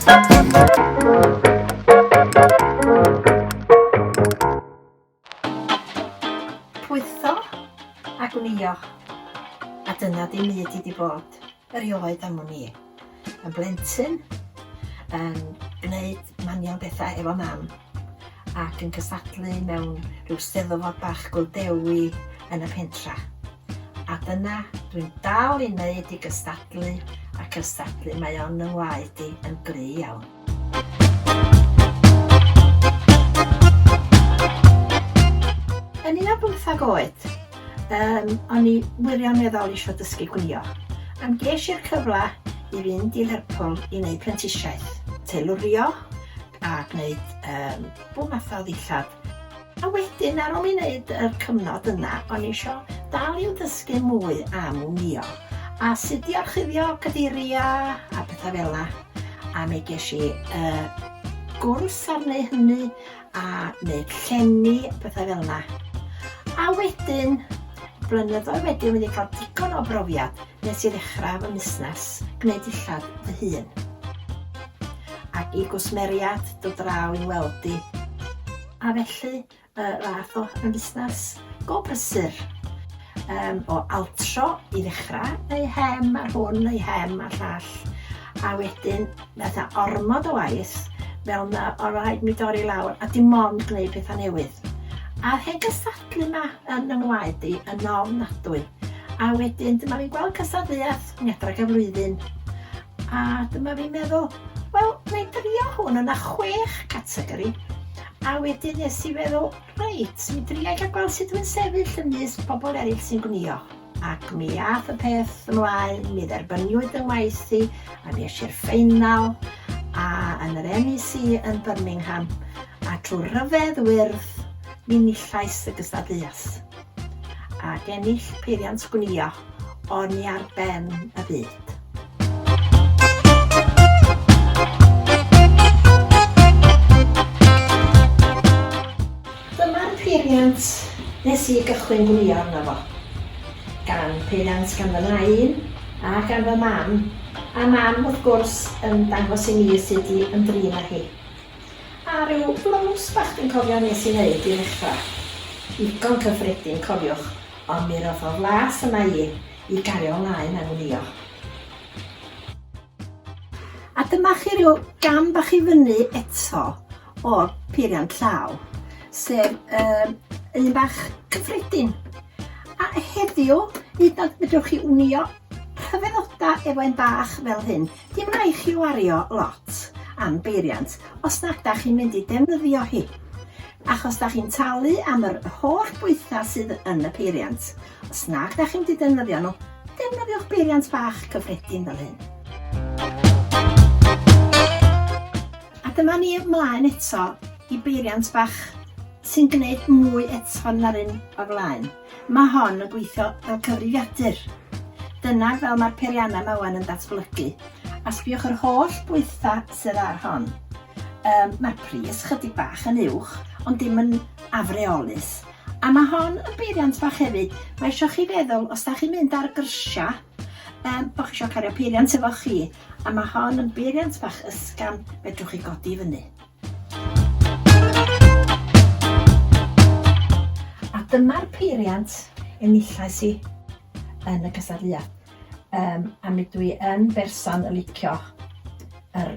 Pwytho a gwnio, a dyna di myd i di bod erioed am ni. Yn blentyn, yn gwneud manion bethau efo mam, ac yn cystadlu mewn rhyw steddfod bach Gwldewi yn y pentra. A dyna dwi'n dal i wneud i gystadlu, a cystadlu mae o'n yng ngwaed i yn gry iawn. Yn 15 oed, o'n i wirioneddol eisiau dysgu gwnïo. Am ges i'r cyfle i fynd i Lerpwl i wneud prentisiaeth, teilwrio a gwneud bob math o ddillad. A wedyn, ar ôl i wneud y cyfnod yna, o'n i eisiau dal i'w dysgu mwy am gwnïo. A sut i orchuddio cadeiriau a pethau fel yna. A mi ges i gwrs arni hynny a wneud llenni pethau fel yna. A wedyn, blynyddoedd wedyn wedi cael digon o brofiad nes i ddechrau fy busnes gwneud dillad fy hun. Ac i gwsmeriad dod draw i'n weld i. A felly, rath o yn busnes go brysur. O altro i ddechrau, neu hem ar hwn, neu hem ar llall. A wedyn, nath ormod o waith, fel na o rhaid mi dorri lawr a dim ond gwneud pethau newydd. A hen gystadlu yma yn yng ngwaed i yn ofnadwy. A wedyn, dyma fi'n gweld cystadleuaeth yn edrych y flwyddyn. A dyma fi'n meddwl, wel, neu drio hwn yna 6 categori. A wedyn nes i feddwl, reit, mi drio gael gweld sut dwi'n sefyll ymysg pobl eraill sy'n gwnïo. Ac mi ath y peth ymlaen, mi dderbyniwyd yn waith i, a mi eisiau'r ffeinal, a yn yr NEC yn Birmingham, a trwy ryfedd wyrdd, mi nillais y gystadleuaeth. Ac ennill peiriant gwnïo, o'n i ar ben y byd. Dyma'r peiriant nes i gychwyn gwnïo arno fo. Gan peiriant gan fy nain a gan fy mam. A mam, wrth gwrs, yn dangos i mi sut i ymdrin â hi. A rhyw blows bach dwi'n cofio nes i wneud i ddechrau. Digon cyffredin, cofiwch, ond mi roedd o flas yma i gario ymlaen â gwnïo. A dyma chi ryw gam bach i fyny eto o'r peiriant llaw, sef un bach cyffredin. A heddiw, hyd yn oed fedrwch chi wnïo rhyfeddoda efo un bach fel hyn. Dim rhaid chi wario lot am beiriant os nad ydych chi'n mynd i defnyddio hi. Achos da chi'n talu am yr holl bwytha sydd yn y peiriant. Os nad ydych chi'n mynd i defnyddio nhw, defnyddiwch beiriant bach cyffredin fel hyn. A dyma ni ymlaen eto i beiriant bach sy'n gwneud mwy eto na'r un o flaen. Mae hon yn gweithio fel cyfrifiadur. Dyna fel mae'r peiriannau yma wan yn datblygu. A sbiwch yr holl bwytha sydd ar hon. Mae'r pris chydig bach yn uwch, ond dim yn afreolus. A mae hon yn beiriant bach hefyd. Mae eisiau chi feddwl, os da chi'n mynd ar gyrsia, bod chi eisiau cario peiriant efo chi, a mae hon yn beiriant bach ysgafn fedrwch chi godi fyny. A dyma'r peiriant enillais i yn y cystadleuaeth. A mi dwi yn berson y licio yr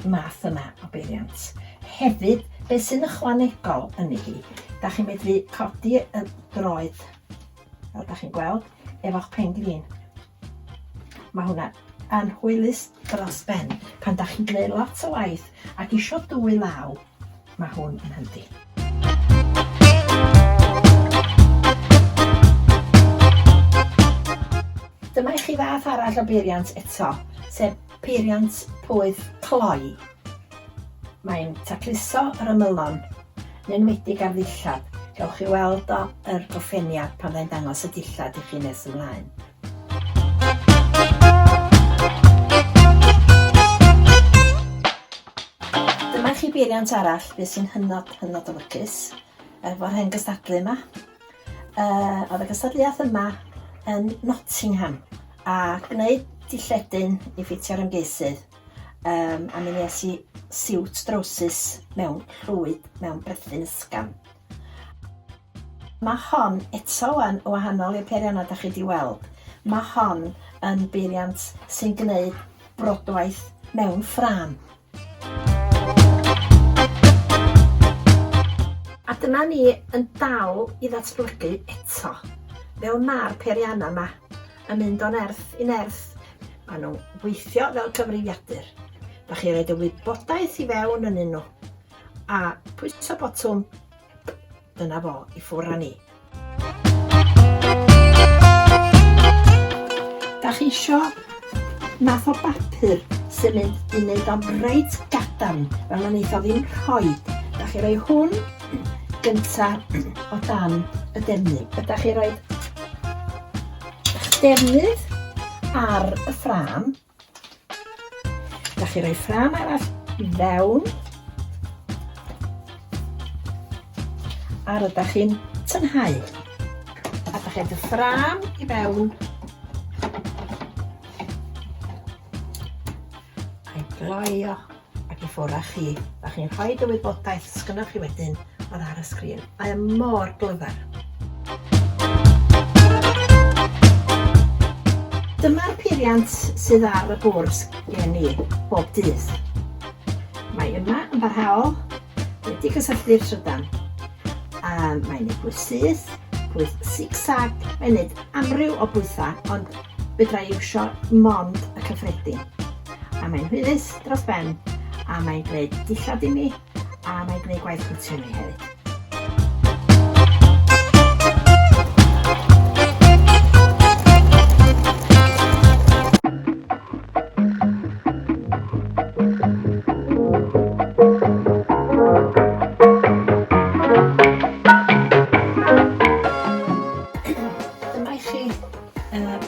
math yma o beiriant. Hefyd, beth sy'n ychwanegol yn hi, da chi'n medru codi y droed, fel da chi'n gweld, efo'ch pen glin. Mae hwnna yn hwylus dros ben. Pan da chi'n gwneud lot o waith ac isio dwy law, mae hwn yn handi. Dyma i chi fath arall o beiriant eto, sef peiriant pwydd cloi. Mae'n tacluso yr ymylon, yn enwedig ar ddillad. Gewch chi weld yr goffeniad pan mae'n dangos y dillad i chi nes ymlaen. Dyma i chi beiriant arall, beth sy'n hynod o lycus, efo'r hen gystadlu yma. Oedd y gystadleuaeth yma yn Nottingham a gwneud dilledyn i ffitio'r ymgeisydd a mi nes I siwt drowsus mewn llwyd mewn brethyn ysgafn. Mae hon eto yn wahanol i'r peiriannau da chi wedi weld. Mae hon yn beiriant sy'n gwneud brodwaith mewn ffrâm. A dyma ni yn dal I ddatblygu eto. Fel mae'r peiriannau yma yn mynd o nerth I nerth. Maen nhw'n weithio fel cyfrifiadur. Da chi roed y wybodaeth I fewn yn nhw. A pwyso botwm, dyna fo I ffwrdd â ni. Da chi isio math o bapur sy'n mynd I wneud o'n reit gadarn, fel na neith o ddim rhoi. Da chi roi hwn gyntaf o dan y defnydd. Da chi roi defnydd ar y ffrâm. Da chi roi ffrâm arall I fewn. A rydych chi'n tynhau. A da chi roi y ffrâm I fewn. A'i gloio ac I ffwrdd â chi. Da chi'n rhoi y wybodaeth sgynnoch chi wedyn oedd ar y sgrin. Mae mor glyfar. Dyma'r peiriant sydd ar y bwrs gen I bob dydd. Mae yma yn barhaol wedi cysylltu'r trydan. Mae'n neud pwyth syth, pwyth zig-zag, mae'n neud amryw o bwythau, ond fedra I iwsio mond y cyffredin. A mae'n hwyddus dros ben, a mae'n gwneud dillad I mi, a mae'n gwneud gwaith cwtio mi hefyd.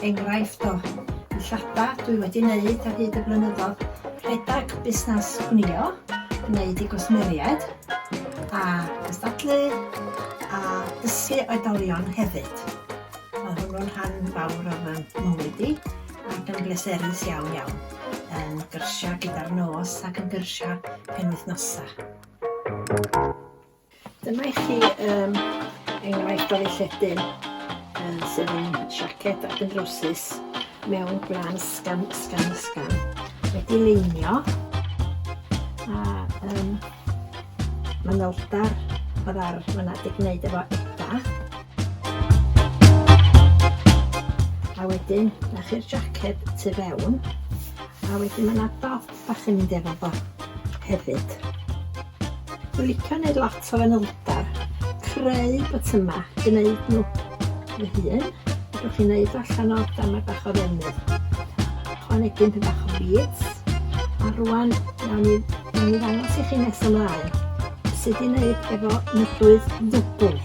Enghraifft o ddillada dwi wedi wneud ar hyd y blynyddoedd, rhedag busnes Gwnio, gwneud I gwsmeriaid, a cystadlu, a dysgu oedolion hefyd. Mae hwnnw'n rhan fawr o fy mywyd I, ac yn bleserus iawn iawn, yn gyrsio gyda'r nos ac yn gyrsio penwythnosa. Dyma I chi enghraifft o ddilledyn sydd yn siaced ac yn drowsus mewn gwlan ysgafn. Wedi leinio a manylder oedd ar fyna wedi gwneud efo eda. A wedyn, na chi'r jaced tu fewn. A wedyn mae yna dop bach yn mynd efo fo hefyd. Dwi'n licio wneud lot o fanylder, creu botyma, gwneud nhw fy hun. Rydwch chi'n neud allan o damer bach o ddefnydd. Chwanegyn pyn bach o beads. A rwan, nawn ni ddangos I chi nes ymlaen sut I wneud efo nydwydd ddwbl.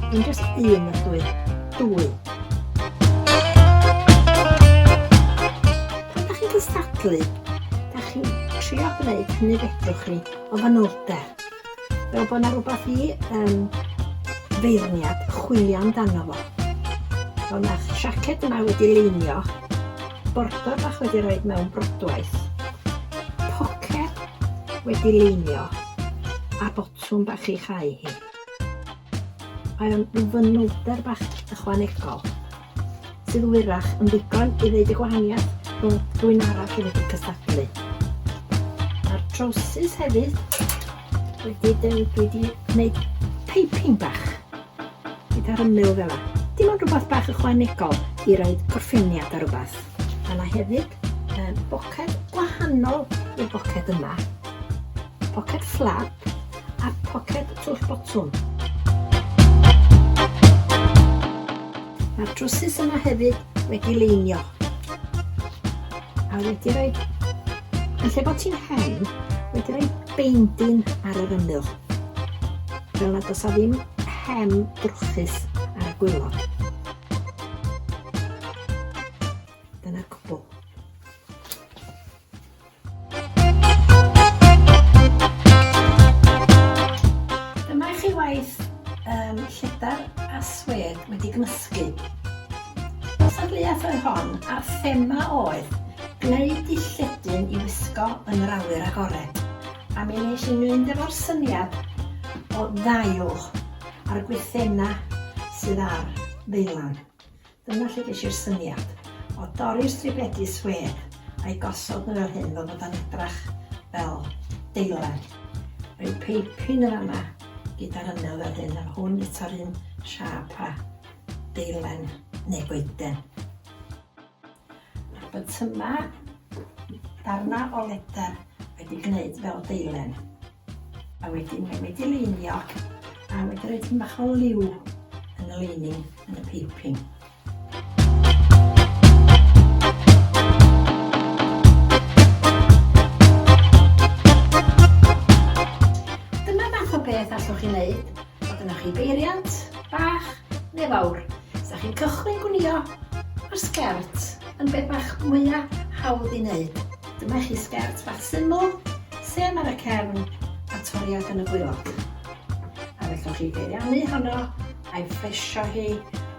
Ddim jyst un nydwydd, dwy. Pan da chi'n cystadlu, da chi'n trio gwneud hynny fedrwch chi o fanylder. Fel bod yna rhywbeth I feirniad chwilio amdano fo. Fel yna siaced yma wedi leinio, bordor bach wedi rhoi mewn brodwaith, poced wedi leinio, a botwm bach I chau hi. Mae o'n fanylder bach ychwanegol, sydd wyrach yn ddigon I ddeud y gwahaniaeth rhwng rhywun arall I wedi cystadlu. Mae'r trowsus hefyd wedi gwneud piping bach gyda'r ymyl fel yna. Dim ond rhywbeth bach ychwanegol I roed gorffeniad ar rhywbeth. Mae yna hefyd boced gwahanol i'r boced yma. Poced flap a poced twll botwm. Mae'r trowsus yma hefyd wedi leinio. A wedi rhoi, yn lle bod ti'n hem, wedi rhoi beindin ar yr ymyl. Fel nad oes ddim hem drwchus ar y gwylod. Dyna'r cwbl. Dyma I chi waith lledar a swed wedi gymysgu. Safleoedd oedd hon a'r thema oedd gwneud I lledyn I wisgo wisgo yn yr awyr agored. A mi nes i mynd efo'r syniad o ddail ar y gwythena sydd ar ddeilan. Dyna lle ges i'r syniad o dorri'r stribedi swed a'i gosod nhw fel hyn fel bod yn edrach fel deilan. Rwy'n peipin yr yma gyda'r ynel fel hyn, a hwn eto'r un siap a deilan neu goeden. A bod yma darna o ledar wedi gwneud fel deilen. A wedyn mae wedi leinio a wedi rhoi tyn bach o liw yn y leining yn y peiping. Dyma fath o beth allwch chi wneud bod yna chi beiriant bach neu fawr. Os ydych chi'n cychwyn gwnïo, mae'r sgert yn beth bach mwyaf hawdd i wneud. Dyma chi sgert bach syml, sem ar y cefn a toriad yn y gwaelod. A fellwch chi beiriannu honno a'i ffresio hi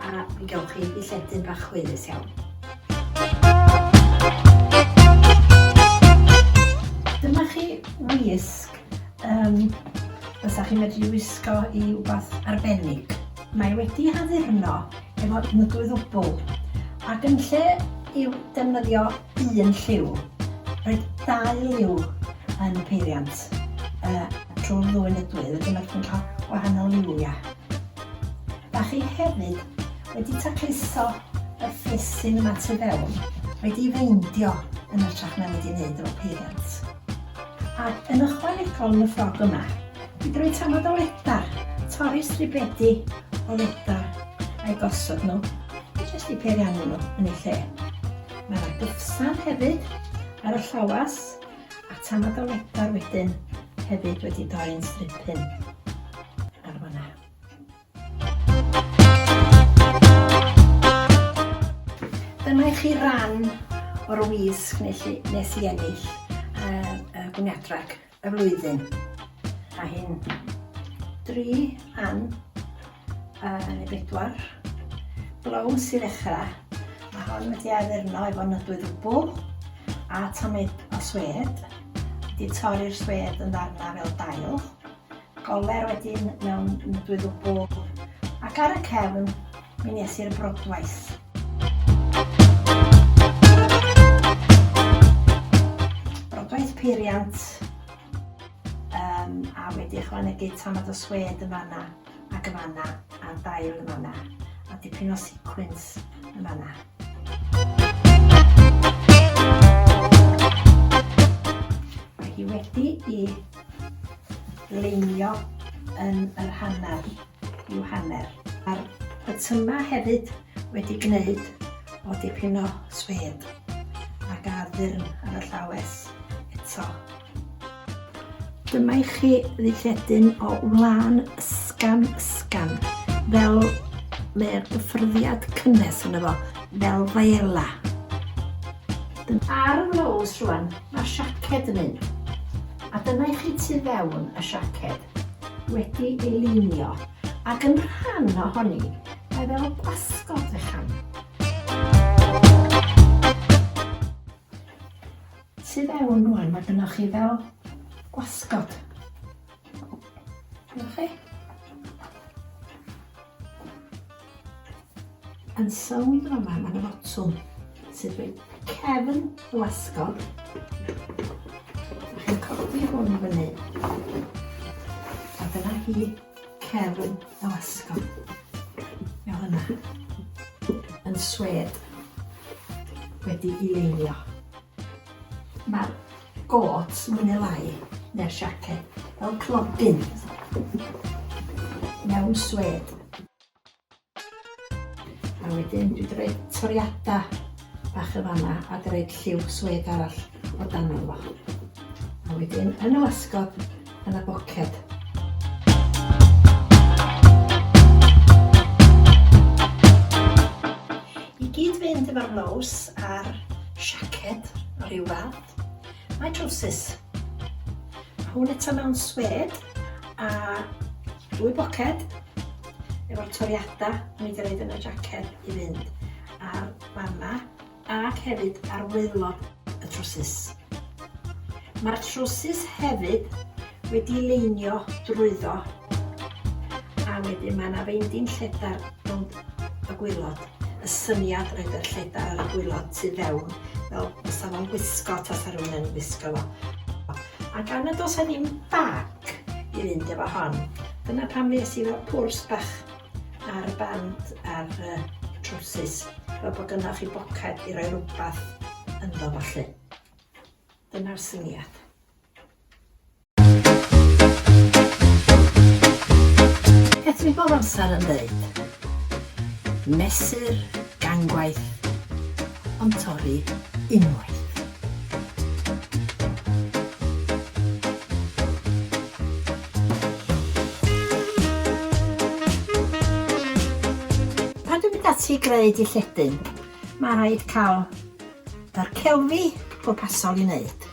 a mi gewch chi ddilledyn bach chwyrus iawn. Dyma chi wisg fysa chi'n medru wisgo i wbath arbennig. Mae wedi haddurno efo nydwydd wbl ac yn lle i'w defnyddio un lliw, roedd 2 liw yn y peiriant trwy'r ddwy nydwydd, wedyn mae chi'n cael wahanol liwiau. Da chi hefyd wedi tacluso y ffesyn yma tu fewn, wedi feindio yn y trach na wedi wneud o'r peiriant. Ac yn ychwanegol yn y ffrog yma, wedi rhoi tamad o ledar, torri stribedi o ledar a'i gosod nhw, jyst i peiriannu nhw yn ei lle. Mae yna gyfsan hefyd ar y llawas a tamad o ledar wedyn hefyd wedi dorri'n stripyn ar fyna. Dyma i chi ran o'r wisg nes i ennill gwniadrag y flwyddyn. A hyn 3 rhan neu 4 blows i ddechrau. Mae hon wedi addurno efo nydwydd wbl a tamid o swed. Wedi torri'r swed yn ddarna fel dail. Goler wedyn mewn nydwydd wbl. Ac ar y cefn, mi nes i'r brodwaith. Brodwaith peiriant a wedi ychwanegu tamad o swed yn fanna ac yn fanna a dail yn fanna a dipyn o sequins yn fanna. Mae hi wedi i leinio yn yr hanner i'w hanner. A'r bytyma hefyd wedi gwneud o dipyn o swed ac addurn ar y llawes eto. Dyma i chi ddilledyn o wlân ysgam fel mae'r gyffyrddiad cynnes yn efo, fel faela. Ar y blows rwan, mae'r siaced yn mynd. A dyma i chi tu fewn y siaced wedi ei leinio ac yn rhan ohoni mae fel basgod fechan. Tu fewn rwan mae gynnwch chi fel gwasgod. Gwyddoch chi? Yn sownd yma mae'n y botwm sydd wedi cefn y wasgod. Chi'n codi hwn fyny. A dyna hi cefn y wasgod. Fel yna. Yn swed wedi i leinio. Mae'r got mwy neu lai neu'r siaced fel clogyn mewn swed. A wedyn dwi wedi rhoi toriadau bach y fanna a wedi rhoi lliw swed arall o dan fo. A wedyn yn y wasgod yn y boced. I gyd fynd efo'r blows a'r siaced o ryw fath, mae trowsus. Hwn eto mewn swed a 2 boced efo'r toriadau o'n i wedi rhoi yn y jaced i fynd ar fanna ac hefyd ar waelod y trowsus. Mae'r trowsus hefyd wedi leinio drwyddo, a wedyn mae yna feindin lledar rhwng y gwylod. Y syniad roedd y lledar ar y gwylod tu fewn, fel fysa fo'n gwisgo tasa rhywun yn gwisgo fo. A gan y dos ddim bag i fynd efo hon, dyna pam fes i fel pwrs bach ar y band ar trowsus, fel bod gynnwch chi boced i roi rhywbeth ynddo falle. Dyna'r syniad. Beth dwi'n bod amser yn dweud? Mesur, gangwaith, ond torri unwaith. Pan dwi'n mynd ati greu dilledyn, mae rhaid cael yr celfi pwrpasol i wneud.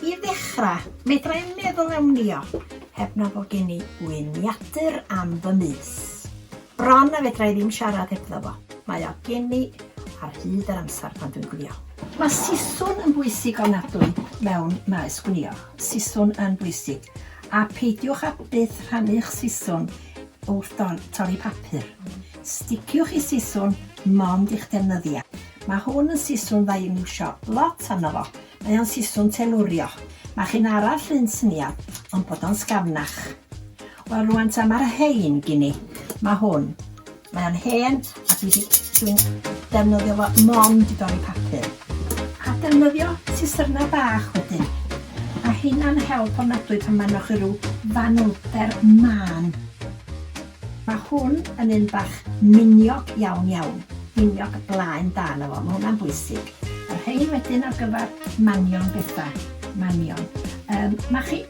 I ddechrau, medra i'n meddwl am Gwnio, heb na bod gen i wyniadur am fy mis. Bron a fedra i ddim siarad hebddo fo. Mae o gen i ar hyd yr amser pan dwi'n Gwnio. Mae siswn yn bwysig ofnadwy mewn maes Gwnio. Siswn yn bwysig. A peidiwch â byth rhannu'ch siswn wrth torri papur. Sticiwch i siswn mond i'ch defnyddio. Mae hwn yn siswn dda i'n iwsio lot arno fo. Mae o'n siswn telwrio. Mae chi'n arall un syniad, ond bod o'n sgafnach. Wel, rwan ta mae'r hein gini. Mae hwn. Mae o'n hen, a dwi'n defnyddio fo mond i dorri papur. A defnyddio sisyrna bach wedyn. A hynna'n help ofnadwy pan mae'n o'ch rhyw fanylder man. Mae hwn yn un bach miniog iawn iawn. Miniog blaen dan efo, mae hwnna'n bwysig. Yr hein wedyn ar gyfer manion bethau. Manion. Mae chi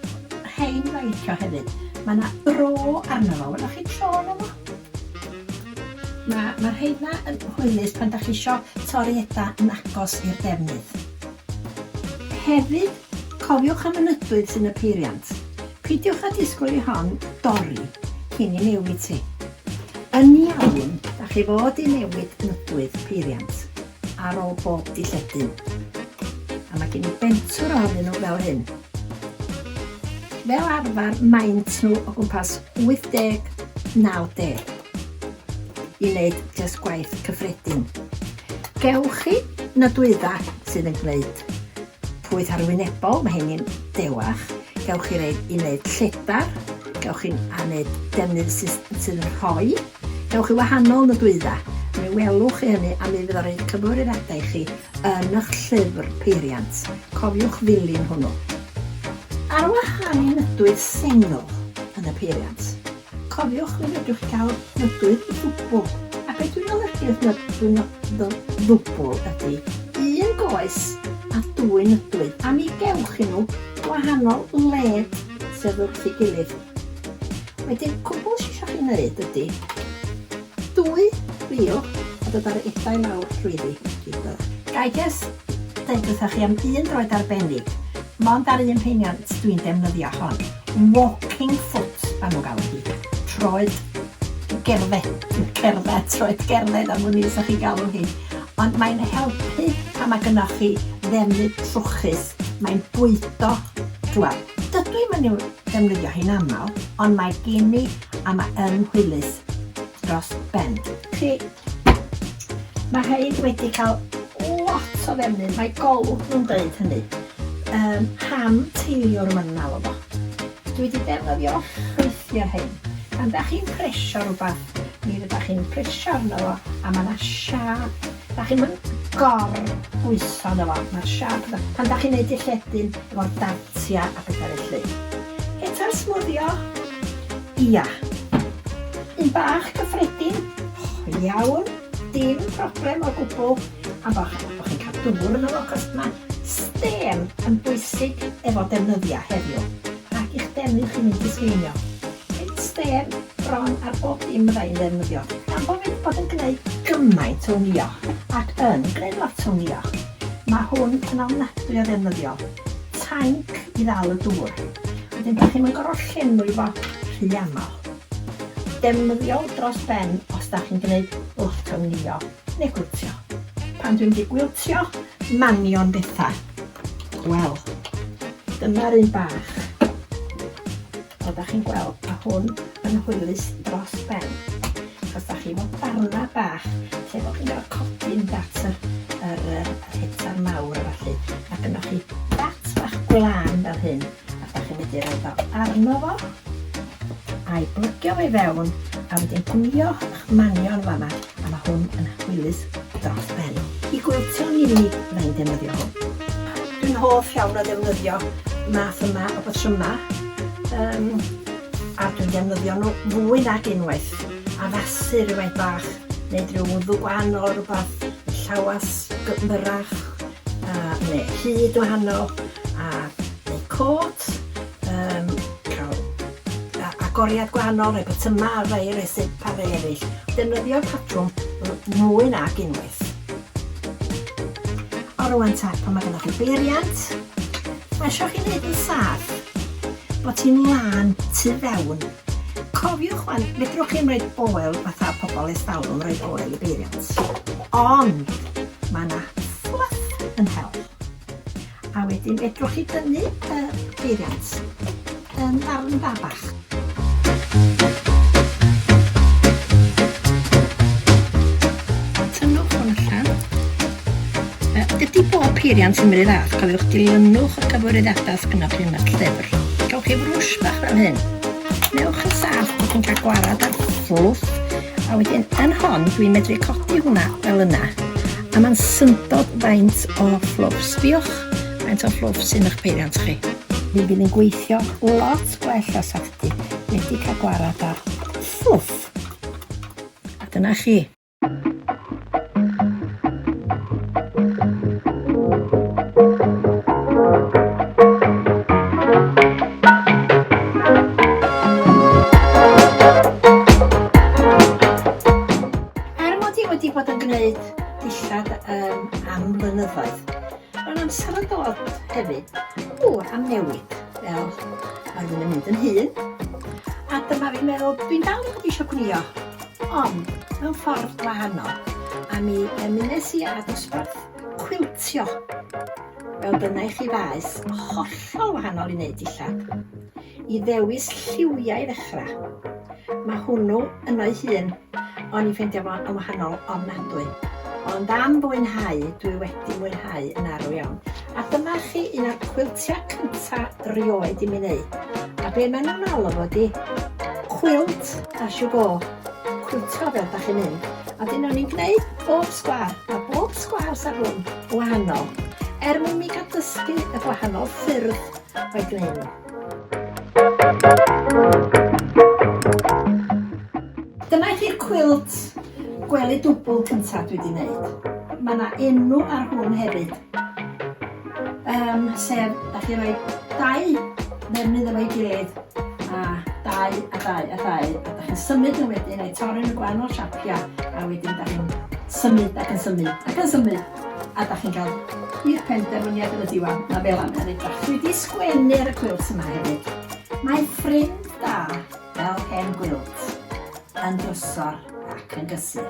hein licio hefyd. Mae yna ro arno fo. Welwch chi tro arno fo? Mae'r heina yn hwylus pan da chi isio toriadau yn agos i'r defnydd. Hefyd, cofiwch am y nydwydd sy'n y peiriant. Peidiwch â disgwyl i hon dorri cyn i newid ti. Yn iawn, da chi fod i newid nydwydd peiriant ar ôl bob dilledyn. A mae gen i bentwr ohonyn nhw fel hyn. Fel arfer, maint nhw o gwmpas 80-90 i wneud jyst gwaith cyffredin. Gewch chi nodwyddau sydd yn gwneud pwyth arwynebol, mae hynny'n dewach. Gewch chi reid i wneud lledar, gewch chi'n wneud defnydd sydd yn rhoi. Gewch chi wahanol nodwyddau. Mi welwch chi hynny a mi fydd o'r cyfwriadau i chi yn eich llyfr peiriant. Cofiwch ddilyn hwnnw. Ar wahân i nydwydd sengl yn y peiriant, cofiwch mi fedrwch chi gael nydwydd ddwbl. A beth dwi'n olygu'r ddwbl ydy un goes a 2 nydwydd. A mi gewch chi nhw wahanol led sydd wrth ei gilydd. Wedyn, cwbl sy'n eisiau chi wneud ydy 2 ril a dod ar edau lawr trwyddi. Gai jyst dweud wrthych chi am un droed arbennig. Mond ar un peiriant dwi'n defnyddio hon. Walking foot, fan nhw'n gael hi. Troed gerdded, troed gerdded am hwnni sy'ch chi galw hi. Ond mae'n helpu pan mae gynnwch chi ddefnydd trwchus. Mae'n bwydo drwad. Dydw i'm yn defnyddio hi'n aml, ond mae gen i a mae yn hwylus dros ben. Mae rhaid wedi cael lot o ddefnydd. Mae golwg nhw'n dweud hynny. Ham teiliwr yma'n alw fo. Dwi wedi defnyddio ffrwythio'r hyn. Pan da chi'n presio rhywbeth, mi fydda chi'n presio arno fo, a mae yna siap. Da chi'n mynd bwyso arno fo, mae'r siap. Pan da chi'n neud dilledyn efo'r dartia a bethau felly. Eta'r smwddio, ia. Un bach gyffredin, iawn, dim problem o gwbl, a bo chi'n cael dŵr yno fo, cos mae stem yn bwysig efo defnyddio heddiw. Rhaid i'ch defnydd chi'n mynd i sgweinio. Mynd stem bron ar bob dim rhaid defnyddio. Gan bod fi'n bod yn gwneud gymaint o Gwnio, ac yn gwneud lot o Gwnio. Mae hwn yn ofnadwy o ddefnyddio. Tanc i ddal y dŵr. Wedyn, da chi'n mynd gorfod llenwi fo rhy aml. Defnyddiol dros ben os da chi'n gwneud lot o Gwnio neu gwiltio. Pan dwi'n mynd i gwiltio, manion bethau. Wel, Dyma'r un bach. Oeddech chi'n gweld, mae hwn yn hwylus dros ben. Os da chi fod darna bach, lle bod chi'n gael codi'n dat yr hetar mawr a falle. Ac yno chi dat bach gwlan fel hyn. A da chi'n mynd i roed o arno fo. A'i blygio fe fewn. A wedyn gwmio eich manion fama. A mae hwn yn hwylus dros ben. I gwyltio'n unig fe'n defnyddio hwn. Dwi'n hoff iawn o ddefnyddio math yma o batryma. A dwi'n defnyddio nhw fwy nag unwaith. A fasu rhywbeth bach, neu rhyw wddw gwahanol, rhywbeth llawas gymrach, neu hyd wahanol, neu cot, cael agoriad gwahanol, neu batyma a rhai resipau eraill. Defnyddio'r patrwm mwy nag unwaith. O rwan ta, pan mae gennych chi beiriant, mae eisiau chi wneud yn saff, bod ti'n lan tu fewn. Cofiwch wan, fedrwch chi'n rhaid oel fatha pobl estalwm rhaid oel i beiriant. Ond mae yna fluff yn hel. A wedyn fedrwch chi dynnu y beiriant yn ddarn babach. Tynnwch hwn allan. Dydy bob peiriant sy'n mynd i ddath, cofiwch dilynwch y cyfwyrddadau sgynnwch chi yn y llyfr. Gawch chi frwsh bach fel hyn. Newch yn saff bod chi'n cael gwarad ar fflwff, a wedyn yn hon dwi'n medru codi hwnna fel yna, a mae'n syndod faint o fflwff. Sbiwch faint o fflwff sy'n eich peiriant chi. Mi fydd yn gweithio lot gwell o safti wedi cael gwarad ar fflwff. A dyna chi. Wedi bod yn gwneud dillad am blynyddoedd. Mae'n amser o dod hefyd am newid, fel mae fi'n mynd yn hyn. A dyma fi'n meddwl, dwi'n dal yn bod eisiau Gwnio, ond mewn ffordd gwahanol. A mi ymunes i ar dosbarth cwiltio. Fel dyna i chi faes hollol wahanol i wneud dillad. I ddewis lliwiau i ddechrau. Mae hwnnw yno ei hun. O'n i ffeindio fo'n wahanol ofnadwy. Ond am fwynhau, dwi wedi mwynhau yn arw iawn. A dyma chi un o'r cwiltiau cyntaf rioed i mi wneud. A be maen nhw'n alw fod i cwilt as you go. Cwiltio fel da chi'n mynd. A dyn nhw'n gwneud bob sgwar. A bob sgwar sy'n hwn wahanol. Mwyn mi gael dysgu y gwahanol ffyrdd o'i gwneud nhw. Dyma chi'r cwilt gwely dwbl cyntaf dwi wedi wneud. Mae yna enw ar hwn hefyd. Sef, da chi roi 2 ddefnydd efo'i gilydd, a 2 a 2 a 2. A da chi'n symud nhw wedyn, neu torri nhw gwahanol siapiau, a wedyn da chi'n symud ac yn symud ac yn symud. A da chi'n cael i'r penderfyniad yn y diwan, na fel am yn edrych. Dwi wedi sgwennu ar y cwilt yma hefyd. Mae ffrind da fel hen gwilt yn drysor ac yn gysur.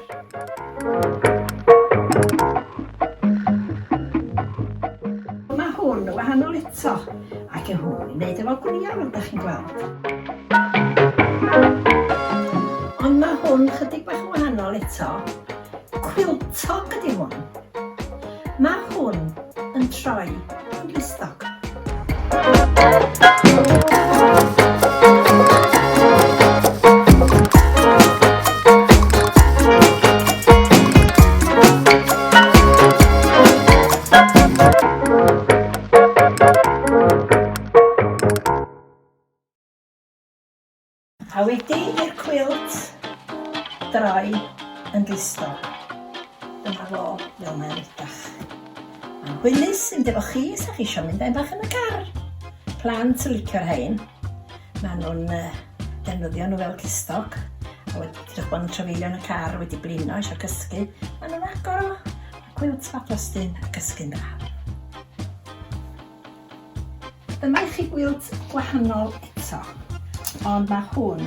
Mae hwn wahanol eto, ac yn hwn i wneud efo Gwnio fel ydych chi'n gweld. Ond mae hwn chydig bach wahanol eto. Cwiltog ydy hwn. Mae hwn yn troi yn glistog. A wedi i'r cwilt droi yn glistog. Dyma fo fel mae'n edrych. Mae'n hwylus yn efo chi os ydych chi eisiau mynd ein bach yn y car. Plant yn licio'r hein. Maen nhw'n defnyddio nhw fel glistog. A wedi ddech bod yn trafeilio yn y car wedi blino eisiau cysgu. Maen nhw'n agor o. Mae cwilt ffabrostyn a cysgu'n dda. Dyma i chi gwilt gwahanol eto. Ond mae hwn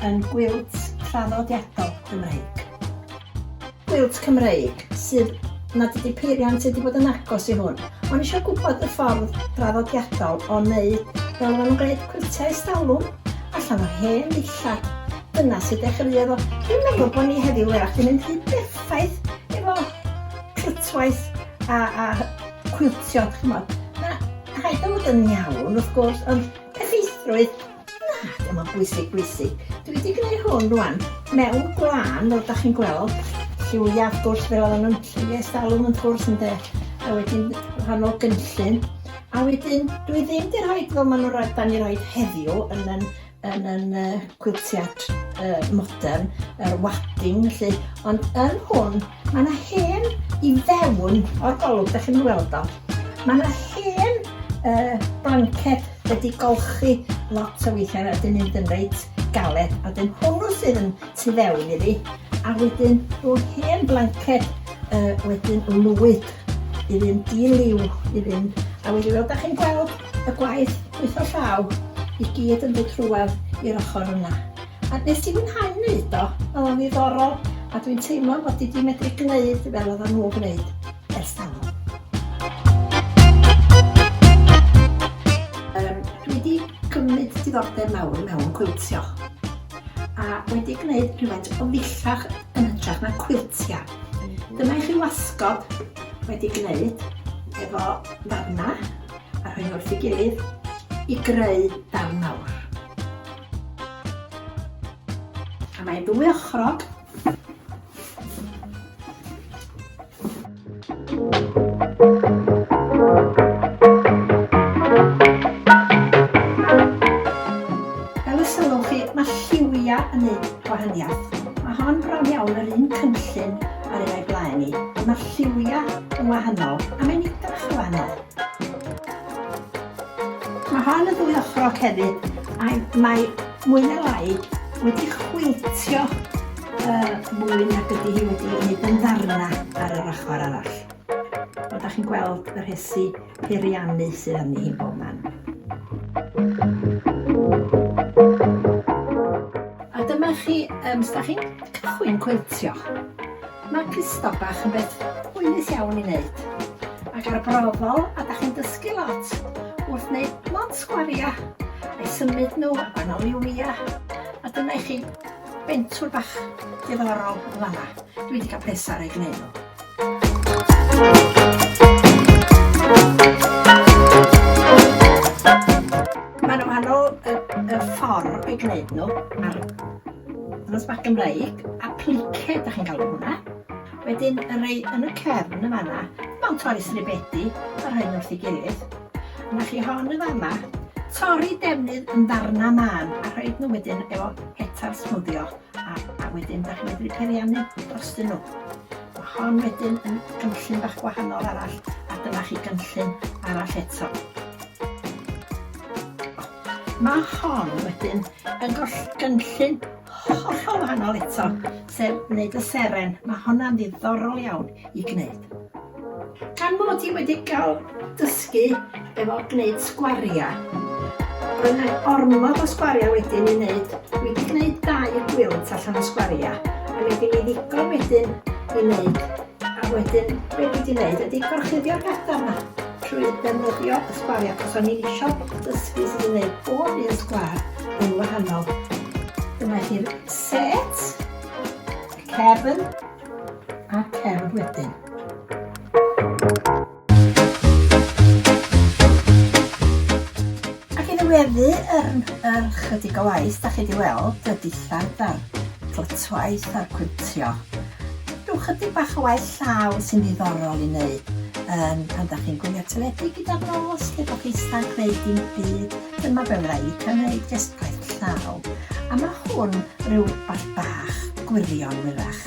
yn gwilt traddodiadol Gymreig. Gwilt Cymreig sydd nad ydi peiriant wedi bod yn agos i hwn, O'n eisiau gwybod y ffordd draddodiadol o wneud fel maen nhw'n gwneud cwiltiau estalwm allan o hen ddillad. Dyna sydd dechreuodd o. Dwi'n meddwl bod ni heddiw erach yn mynd rhy berffaith efo clytwaith a cwiltio, chymod. Na, rhaid o fod yn iawn, wrth gwrs, ond effeithrwydd, na, dyma bwysig. Dwi wedi gwneud hwn rwan mewn gwlan, fel da chi'n gweld, lliwiau wrth gwrs fel oedden nhw'n lliwiau estalwm yn gwrs ynde, a wedyn rhannol gynllun. A wedyn, dwi ddim di rhaid fel maen nhw'n da ni roed heddiw yn cwiltiad modern, yr wadding, felly. Ond yn hwn, mae yna hen i fewn o'r golwg, da chi'n gweld o. Mae yna hen blanced wedi golchi lot o weithiau, a dyn mynd yn reit galed, a dyn hwnnw sydd yn tu fewn iddi, a wedyn rhyw hen blanced wedyn lwyd i fynd di-liw, a wedyn fel da chi'n gweld y gwaith wyth o llaw i gyd yn dod trwedd i'r ochr yna. A nes i fwynhau wneud o, oedd o'n ddiddorol, a dwi'n teimlo bod i di medru gwneud fel oedd nhw gwneud ers talwm. Dwi wedi cymryd diddordeb mawr mewn cwiltio, a wedi gwneud rhywfaint o ddillach yn hytrach na cwiltia. Dyma i chi wasgod wedi gwneud efo ddarna a rhoi wrth ei gilydd i greu darn mawr. A mae'n ddwy ochrog. Fel y sylwch chi, mae lliwiau yn neud gwahaniaeth. Mae hon bron iawn yr un cynllun ar ei blaen ni. Mae'r lliwiau yn wahanol, a mae'n edrych yn wahanol. Mae hon y ddwy ochrog hefyd, a mae mwy na lai wedi chwiltio mwy nag ydy hi wedi wneud yn ddarna ar yr ochr arall. Ond da chi'n gweld yr rhesi peiriannu sydd arni hi'n bob man. A dyma chi, os da chi'n cychwyn cwiltio, mae clustog bach yn beth hwylus iawn i wneud. Ac ar y brofol, a da chi'n dysgu lot wrth wneud lot sgwaria, a'i symud nhw a gwahanol liwia. A dyna i chi bentwr bach diddorol yn fanna. Dwi wedi cael plesar ei gwneud nhw. Mae nhw wahanol y ffordd o'i gwneud nhw ar ddynas bach Gymreig, apliced da chi'n galw hwnna. Wedyn yn rhoi yn y cefn y fanna, mewn torri sribedi a rhoi wrth ei gilydd. Yna chi hon y fanna, torri defnydd yn ddarna man a rhoi nhw wedyn efo hetar smwddio a wedyn da chi'n medru peiriannu drostyn nhw. Mae hon wedyn yn gynllun bach gwahanol arall a dyma chi gynllun arall eto. Mae hon wedyn yn gynllun hollol wahanol eto, sef wneud y seren. Mae hwnna'n ddiddorol iawn i gwneud. Gan mod i wedi cael dysgu efo gwneud sgwaria, roedd yna ormod o sgwaria wedyn i wneud. Dwi wedi gwneud 2 gwilt allan o sgwaria, a wedyn i ddigon wedyn i wneud. A wedyn, be dwi wedi wneud ydy gorchuddio'r gadar yna trwy ddefnyddio y sgwaria, cos o'n i eisiau dysgu sydd yn wneud bob un sgwar yn wahanol. Dyma chi'r set, y cefn a cefn wedyn. Ac i ddiweddu yr chydig o waith, da chi wedi weld y dillad a'r clytwaith a'r cwiltio. Rhyw chydig bach o waith llaw sy'n ddiddorol i wneud. Pan da chi'n gwylio teledu gyda'r nos, lle bod chi ista'n gwneud dim byd, dyma be fydda i cael wneud jyst gwaith llaw. A mae hwn rhyw bach bach gwirionwerach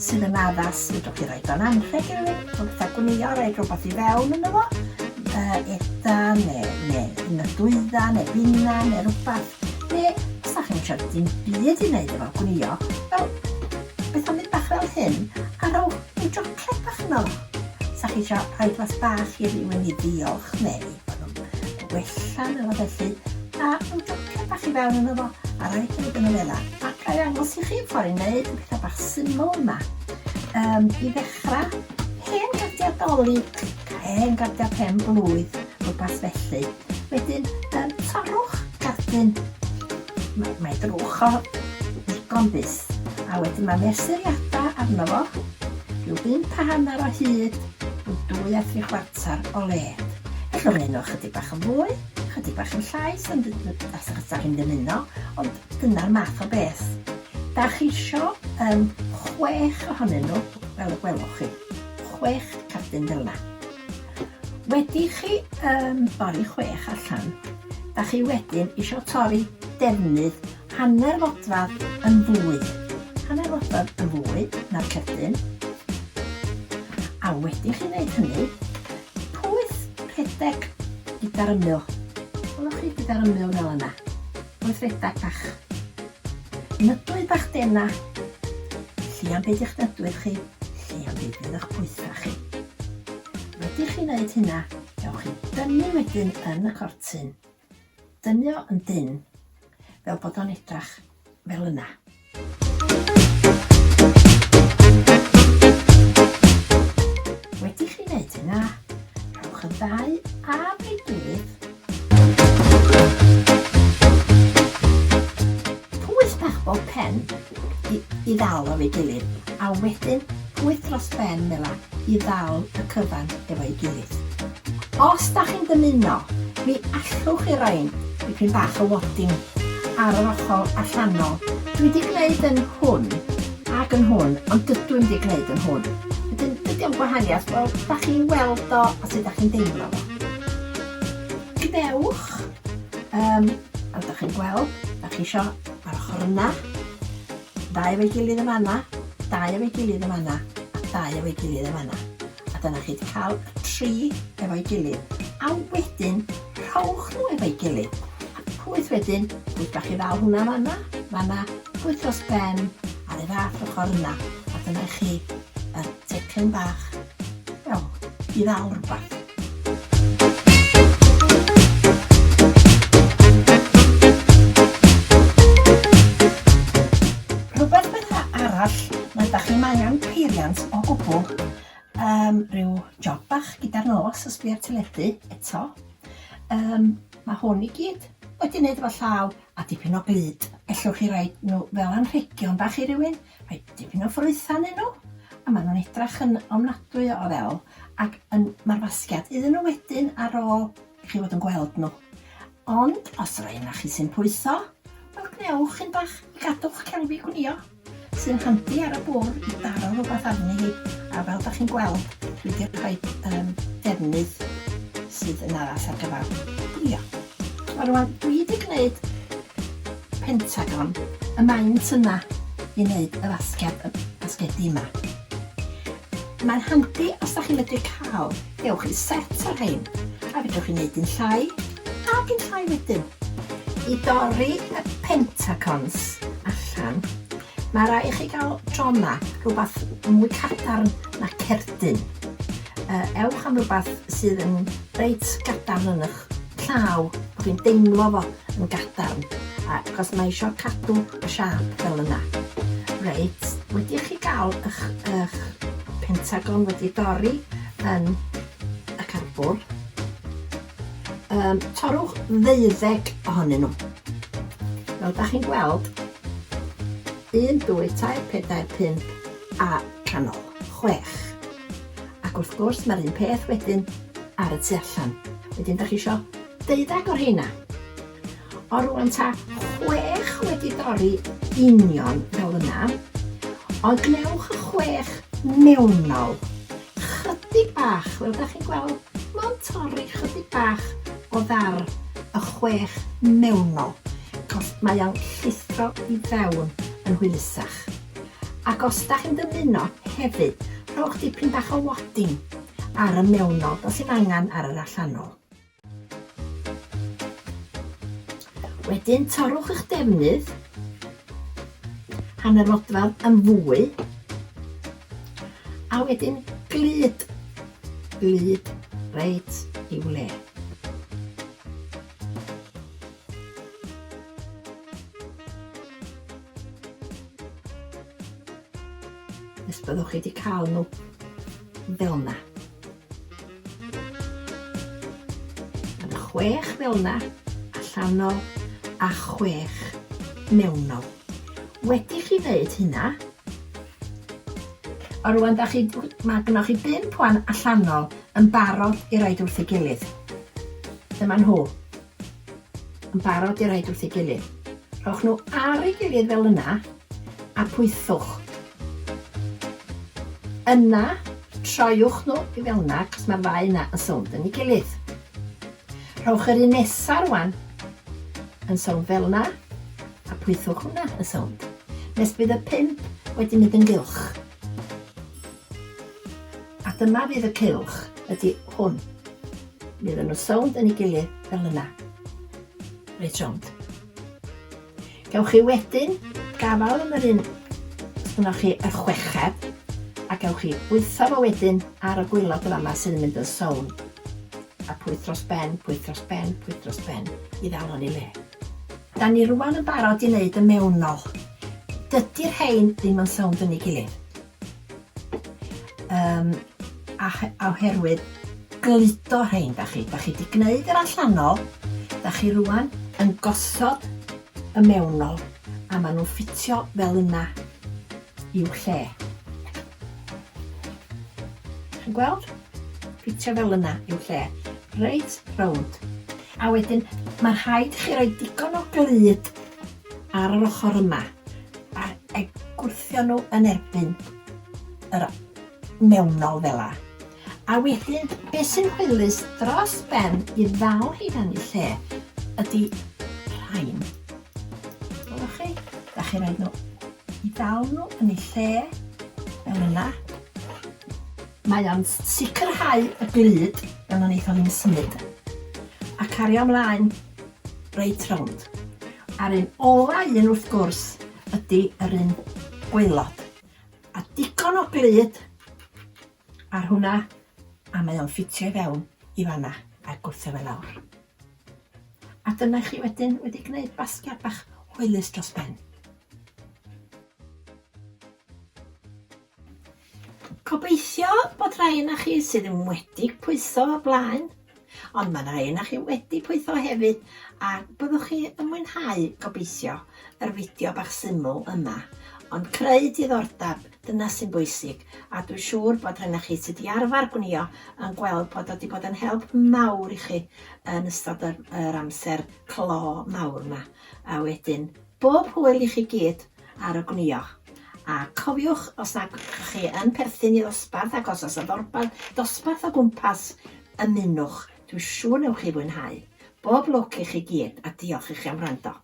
sydd yn addas, fydwch chi roed o'n anrheg i rywun, o bethau Gwnio, roed rhywbeth i fewn yn efo, eda, neu unydwydda, neu finna, neu rhywbeth. Neu, os da chi'n siarad dim byd i wneud efo Gwnio, fel beth o'n mynd bach fel hyn, a rhyw jocled bach yno. Sa chi eisiau rhaid was bach i rywun i ddiolch, neu bod nhw'n wellan efo felly, a rhyw jocled bach i fewn yn efo, a rhaid i wneud yn y lela. Ac rhaid angos i chi ffordd i wneud y pethau bach syml yma. I ddechrau, hen gadiadoli pen gardia pen blwydd, rhywbeth felly. Wedyn, torrwch gardyn. Mae drwch o ddigon bus. A wedyn mae mesuriadau arno fo, rhyw 5 o hyd, rhyw 2 a 3/4 o led. Ellwch chi chydig bach yn fwy, chydig bach yn llais, as chi'n dymuno, ond dyna'r math o beth. Da chi isio 6 ohonyn nhw, fel y gwelwch chi, 6 cardyn fel yna. Wedi chi bori 6 allan, da chi wedyn isio torri defnydd hanner fodfadd yn fwy. Hanner fodfadd yn fwy na'r cerdyn. A wedi chi wneud hynny, pwyth rhedeg gyda'r ymyl. Gwelwch chi gyda'r ymyl fel yna. Pwyth rhedeg bach. Nydwydd bach dena. Llian beth i'ch nydwydd chi, llian beth fydd eich pwytha chi. Wedi chi wneud hynna, gewch chi dynnu wedyn yn y cortyn. Dynnu o yn dyn, fel bod o'n edrach fel yna. Wedi chi wneud hynna, rhowch y ddau ar ei gilydd. Pwyth bach bob pen i ddal o'i gilydd, a wedyn pwyth dros ben mela i ddal y cyfan efo'i gilydd. Os da chi'n dymuno, mi allwch chi roi'n dipyn bach o wadding ar yr ochr allanol. Dwi wedi gwneud yn hwn ac yn hwn, ond dydw i wedi gwneud yn hwn. Dydy o'n gwahaniaeth, wel, da chi'n weld o a sut da chi'n deimlo fo. Gwnewch, a da chi'n gweld, da chi isio ar ochr yna, 2 efo'i gilydd yn fanna, 2 efo'i gilydd yn fanna, a 2 efo'i gilydd yn fanna. A dyna chi wedi cael 3 efo'i gilydd. A wedyn, rhowch nhw efo'i gilydd. A pwyth wedyn, pwyth bach i ddal hwnna fanna, pwyth dros ben, ar y fath ochr yna. A dyna chi tecyn bach, wel, i ddal rhywbeth. Rhywbeth beth arall, na da chi'n angen peiriant o gwbl, rhyw job bach gyda'r nos os dwi ar teledu eto. Mae hwn i gyd wedi wneud efo llaw a dipyn o glud. Ellwch chi roi nhw fel anrhegion bach i rywun, rhoi dipyn o ffrwytha yn nhw, a maen nhw'n edrach yn ofnadwy o ddel, ac mae'r fasgiad iddyn nhw wedyn ar ôl i chi fod yn gweld nhw. Ond os roi yna chi sy'n pwyso, wel gnewch yn bach i gadw'ch celfi Gwnio, sy'n handi ar y bwrdd i daro rhywbeth arni hi, a fel da chi'n gweld, dwi wedi rhoi defnydd sydd yn addas ar gyfer Gwnio. A rwan, dwi wedi gwneud pentagon, y maint yna i wneud y fasgedi yma. Mae'n handi os da chi'n medru cael, gewch chi set o'r rhain, a fedrwch chi wneud un llai, ac un llai wedyn. I dorri y pentagons allan, mae rai i chi gael drona, rhywbeth mwy cadarn na cerdyn. Ewch am rhywbeth sydd yn reit gadarn yn eich llaw, bod chi'n deimlo fo yn gadarn, achos mae eisiau cadw y siap fel yna. Reit, wedi chi gael eich pentagon wedi dorri yn y carbwr, torrwch 12 ohonyn nhw. Fel da chi'n gweld, 1, 2, 3, 4, 5 a canol, 6. Ac wrth gwrs mae'r un peth wedyn ar y tu allan. Wedyn da chi isio 12 o'r rheina. O rwan ta 6 wedi dorri union fel yna, ond gnewch y 6 mewnol. Chydig bach, fel da chi'n gweld, mae'n torri chydig bach o ddar y 6 mewnol, cos mae o'n llithro i fewn yn hwylysach. Ac os da chi'n dymuno hefyd, rhowch dipyn bach o wadding ar y mewnol, dos i'n angen ar yr allanol. Wedyn torrwch eich defnydd, hanner fodfadd yn fwy, a wedyn glud reit i'w le. Nes byddwch chi wedi cael nhw fel yna. 6 fel yna, allanol, a 6 mewnol. Wedi chi wneud hynna, o rwan mae gynnwch chi 5 wan allanol yn barod i roed wrth ei gilydd. Dyma nhw, yn barod i roed wrth ei gilydd. Rhowch nhw ar ei gilydd fel yna, a pwythwch. Yna, troiwch nhw i fel yna, cos mae'r ddau yna yn sownd yn ei gilydd. Rhowch yr un nesaf rwan yn sownd fel yna, a pwythwch hwnna yn sownd. Nes bydd y 5 wedi mynd yn gylch. A dyma fydd y cylch ydy hwn. Bydd nhw'n sownd yn ei gilydd fel yna. Reit rownd. Gewch chi wedyn gafal yn yr un, gynnwch chi y 6ed, a gewch chi bwytho fo wedyn ar y gwylod y fama sydd yn mynd yn sownd. A pwyth dros ben, pwyth dros ben, pwyth dros ben, i ddal o'n i le. Da ni rwan yn barod i wneud y mewnol. Dydy'r rhain ddim yn sownd yn ei gilydd. Oherwydd gludo rhain da chi. Da chi wedi gwneud yr allanol, da chi rwan yn gosod y mewnol, a maen nhw'n ffitio fel yna i'w lle. Chi'n gweld? Ffitio fel yna i'w lle. Reit rownd. A wedyn, mae'n rhaid chi roi digon o glud ar yr ochr yma, a gwrthio nhw yn erbyn yr mewnol fel yna. A wedyn, beth sy'n hwylus dros ben i ddal hi fan i lle ydy rhain. Gwelwch chi? Da chi rhaid nhw i ddal nhw yn ei lle fel yna. Mae o'n sicrhau y glud fel yn eithaf ni'n symud. A cario ymlaen reit rownd. A'r un ola un wrth gwrs ydy yr un gwaelod. A digon o glud ar hwnna, a mae o'n ffitio i fewn i fanna a gwrthio fe lawr. A dyna chi wedyn wedi gwneud basgiad bach hwylus dros ben. Gobeithio bod rhai na chi sydd yn wedi pwytho o blaen, ond mae rhai na chi wedi pwytho hefyd, a byddwch chi yn mwynhau gobeithio yr fideo bach syml yma. Ond creu diddordeb, dyna sy'n bwysig, a dwi'n siŵr bod rhai na chi sydd wedi arfer Gwnio yn gweld bod wedi bod yn help mawr i chi yn ystod yr amser clo mawr yma. A wedyn, bob hwyl i chi gyd ar y Gwnio. A cofiwch, os nag chi yn perthyn i ddosbarth, ac os oes y dosbarth o gwmpas, ymunwch. Dwi'n siŵr newch chi fwynhau. Bob lwc i chi gyd, a diolch i chi am wrando.